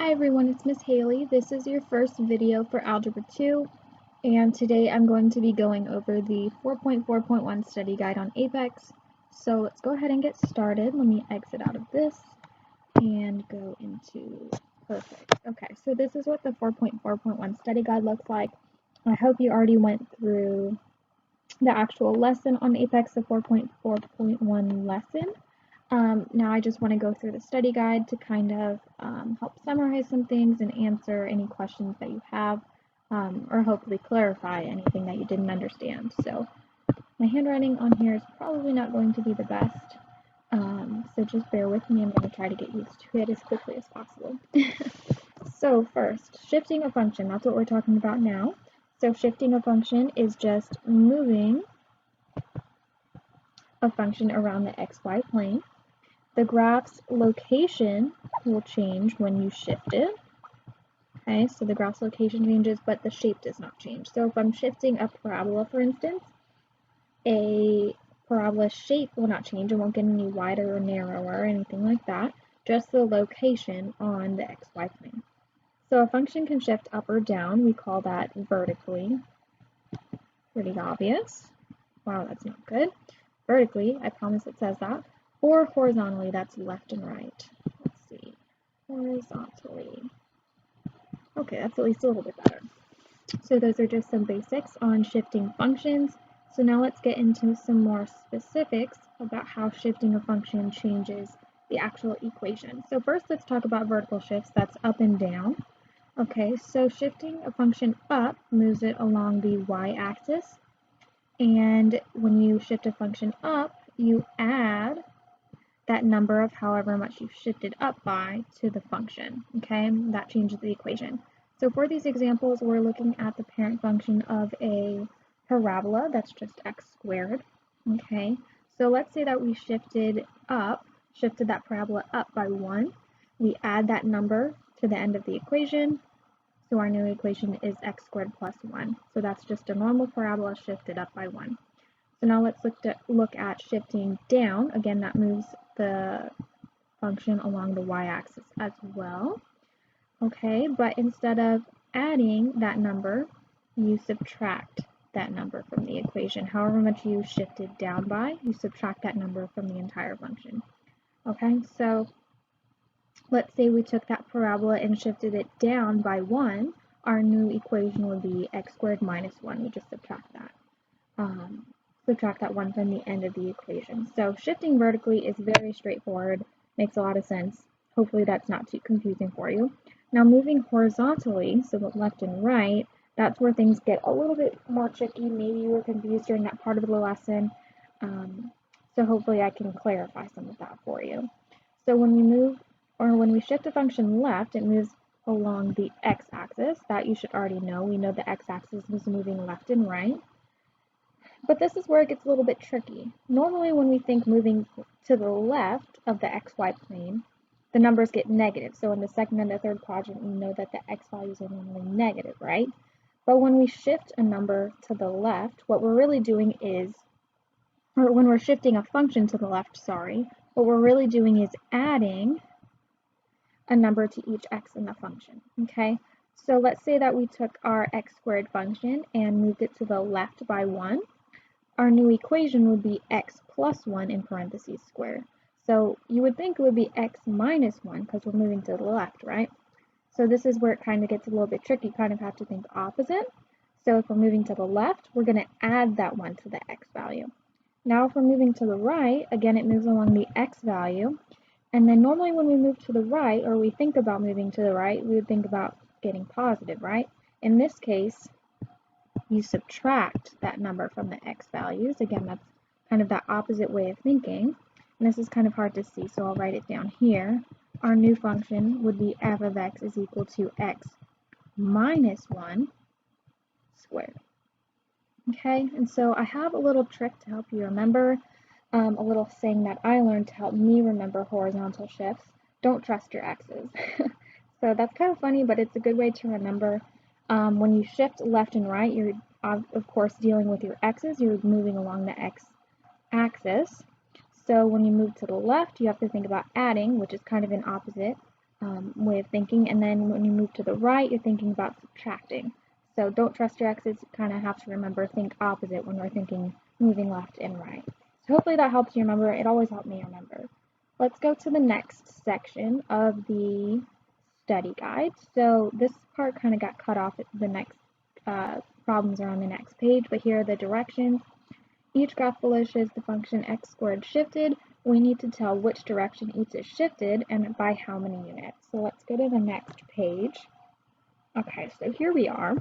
Hi everyone, it's Miss Haley. This is your first video for Algebra 2, and today I'm going to be going over the 4.4.1 study guide on Apex. So let's go ahead and get started. Let me exit out of this and go into perfect. Okay, so this is what the 4.4.1 study guide looks like. I hope you already went through the actual lesson on Apex, the 4.4.1 lesson. Now I just want to go through the study guide to kind of help summarize some things and answer any questions that you have, or hopefully clarify anything that you didn't understand. So my handwriting on here is probably not going to be the best, so just bear with me. I'm going to try to get used to it as quickly as possible. So first, shifting a function, that's what we're talking about now. So shifting a function is just moving a function around the xy plane. The graph's location will change when you shift it. Okay, so the graph's location changes, but the shape does not change. So if I'm shifting a parabola, for instance, a parabola's shape will not change. It won't get any wider or narrower or anything like that, just the location on the xy plane. So a function can shift up or down. We call that vertically. Pretty obvious. Wow, that's not good. Vertically, I promise it says that. Or horizontally, that's left and right. Let's see, horizontally. Okay, that's at least a little bit better. So those are just some basics on shifting functions. So now let's get into some more specifics about how shifting a function changes the actual equation. So first, let's talk about vertical shifts. That's up and down. Okay, so shifting a function up moves it along the y-axis. And when you shift a function up, you add that number of however much you've shifted up by to the function, okay? That changes the equation. So for these examples, we're looking at the parent function of a parabola, that's just x squared, okay? So let's say that we shifted that parabola up by 1. We add that number to the end of the equation, so our new equation is x squared plus 1. So that's just a normal parabola shifted up by 1. So now let's look at shifting down. Again, that moves the function along the y-axis as well. Okay, but instead of adding that number, you subtract that number from the equation. However much you shifted down by, you subtract that number from the entire function. Okay, so let's say we took that parabola and shifted it down by 1. Our new equation would be x squared minus 1. We just subtract that. Subtract that 1 from the end of the equation. So shifting vertically is very straightforward, makes a lot of sense. Hopefully that's not too confusing for you. Now moving horizontally, so the left and right, that's where things get a little bit more tricky. Maybe you were confused during that part of the lesson. So hopefully I can clarify some of that for you. So when we shift a function left, it moves along the x-axis. That you should already know. We know the x-axis is moving left and right. But this is where it gets a little bit tricky. Normally when we think moving to the left of the xy plane, the numbers get negative. So in the second and the third quadrant, we know that the x values are normally negative, right? But when we shift a number to the left, what we're really doing is, or when we're shifting a function to the left, what we're really doing is adding a number to each x in the function, okay? So let's say that we took our x squared function and moved it to the left by 1. Our new equation would be x plus 1 in parentheses squared. So you would think it would be x minus 1 because we're moving to the left, right? So this is where it kind of gets a little bit tricky. You kind of have to think opposite. So if we're moving to the left, we're going to add that 1 to the x value. Now if we're moving to the right, again, it moves along the x value. And then normally when we move to the right, or we think about moving to the right, we would think about getting positive, right? In this case, you subtract that number from the x values. Again, that's kind of that opposite way of thinking. And this is kind of hard to see, so I'll write it down here. Our new function would be f of x is equal to x minus 1 squared. Okay, and so I have a little trick to help you remember, a little saying that I learned to help me remember horizontal shifts. Don't trust your x's. So that's kind of funny, but it's a good way to remember. When you shift left and right, you're of course dealing with your x's. You're moving along the x-axis. So when you move to the left, you have to think about adding, which is kind of an opposite way of thinking, and then when you move to the right, you're thinking about subtracting. So don't trust your x's, you kind of have to remember, think opposite when we're thinking moving left and right. So hopefully that helps you remember. It always helped me remember. Let's go to the next section of the study guide. So this part kind of got cut off. The next problems are on the next page, but here are the directions. Each graph below shows the function x squared shifted. We need to tell which direction each is shifted and by how many units. So let's go to the next page. Okay, so here we are.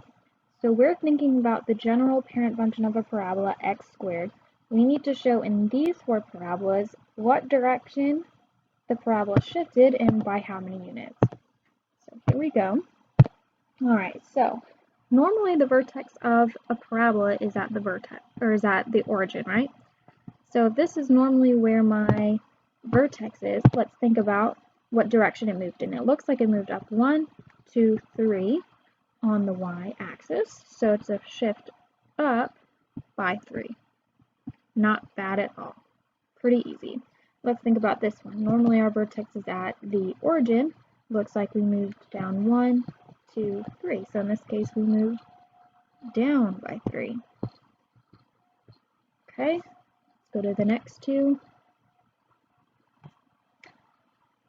So we're thinking about the general parent function of a parabola x squared. We need to show in these four parabolas what direction the parabola shifted and by how many units. So here we go. All right, so normally the vertex of a parabola is at the vertex, or is at the origin, right? So if this is normally where my vertex is, let's think about what direction it moved in. It looks like it moved up 1, 2, 3 on the y-axis, so it's a shift up by 3. Not bad at all. Pretty easy. Let's think about this one. Normally our vertex is at the origin. Looks like we moved down 1, 2, 3. So in this case, we moved down by 3. Okay, let's go to the next two.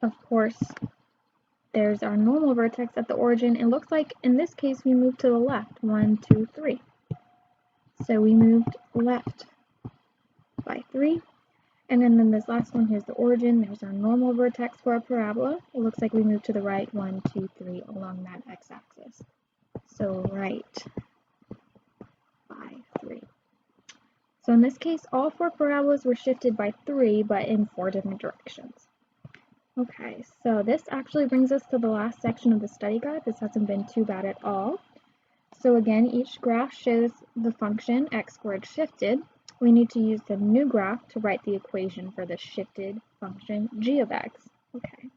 Of course, there's our normal vertex at the origin. It looks like in this case we moved to the left, 1, 2, 3. So we moved left by 3. And then this last one, here's the origin. There's our normal vertex for a parabola. It looks like we moved to the right, 1, 2, 3 along that x-axis. So right by 3. So in this case, all four parabolas were shifted by 3, but in 4 different directions. Okay, so this actually brings us to the last section of the study guide. This hasn't been too bad at all. So again, each graph shows the function x squared shifted. We need to use the new graph to write the equation for the shifted function g of x. Okay.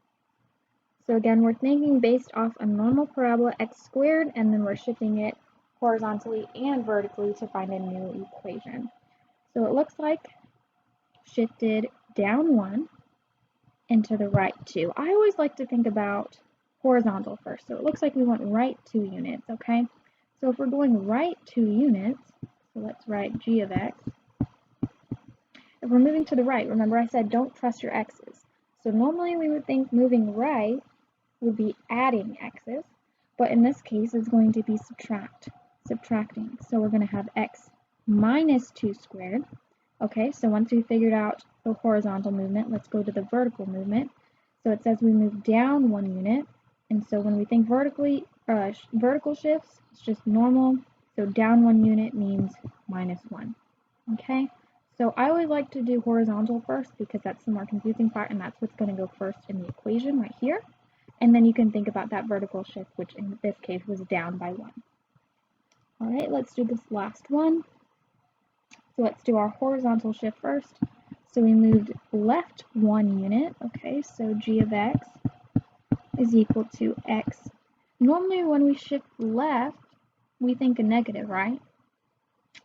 So again, we're thinking based off a normal parabola x squared, and then we're shifting it horizontally and vertically to find a new equation. So it looks like shifted down 1 and to the right 2. I always like to think about horizontal first. So it looks like we went right 2 units, okay? So if we're going right 2 units, so let's write g of x. If we're moving to the right, remember I said don't trust your x's. So normally we would think moving right would be adding x's, but in this case it's going to be subtracting. So we're going to have x minus 2 squared. Okay, so once we figured out the horizontal movement, let's go to the vertical movement. So it says we move down 1 unit, and so when we think vertical shifts, it's just normal. So down 1 unit means minus 1. Okay, so I always like to do horizontal first because that's the more confusing part, and that's what's going to go first in the equation right here. And then you can think about that vertical shift, which in this case was down by 1. All right, let's do this last one. So let's do our horizontal shift first. So we moved left 1 unit. Okay, so g of x is equal to x. Normally when we shift left, we think a negative, right?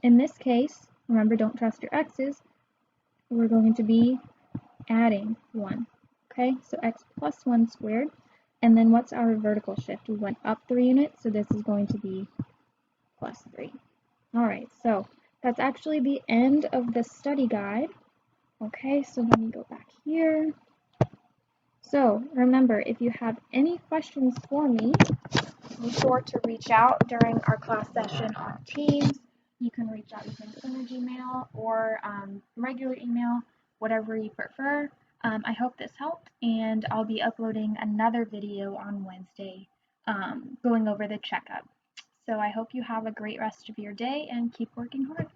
In this case, remember, don't trust your x's. We're going to be adding 1. Okay, so x plus 1 squared. And then what's our vertical shift? We went up 3 units, so this is going to be plus 3. All right, so that's actually the end of the study guide. Okay, so let me go back here. So remember, if you have any questions for me, be sure to reach out during our class session on Teams. You can reach out using Synergy Mail or regular email, whatever you prefer. I hope this helped, and I'll be uploading another video on Wednesday going over the checkup. So I hope you have a great rest of your day and keep working hard.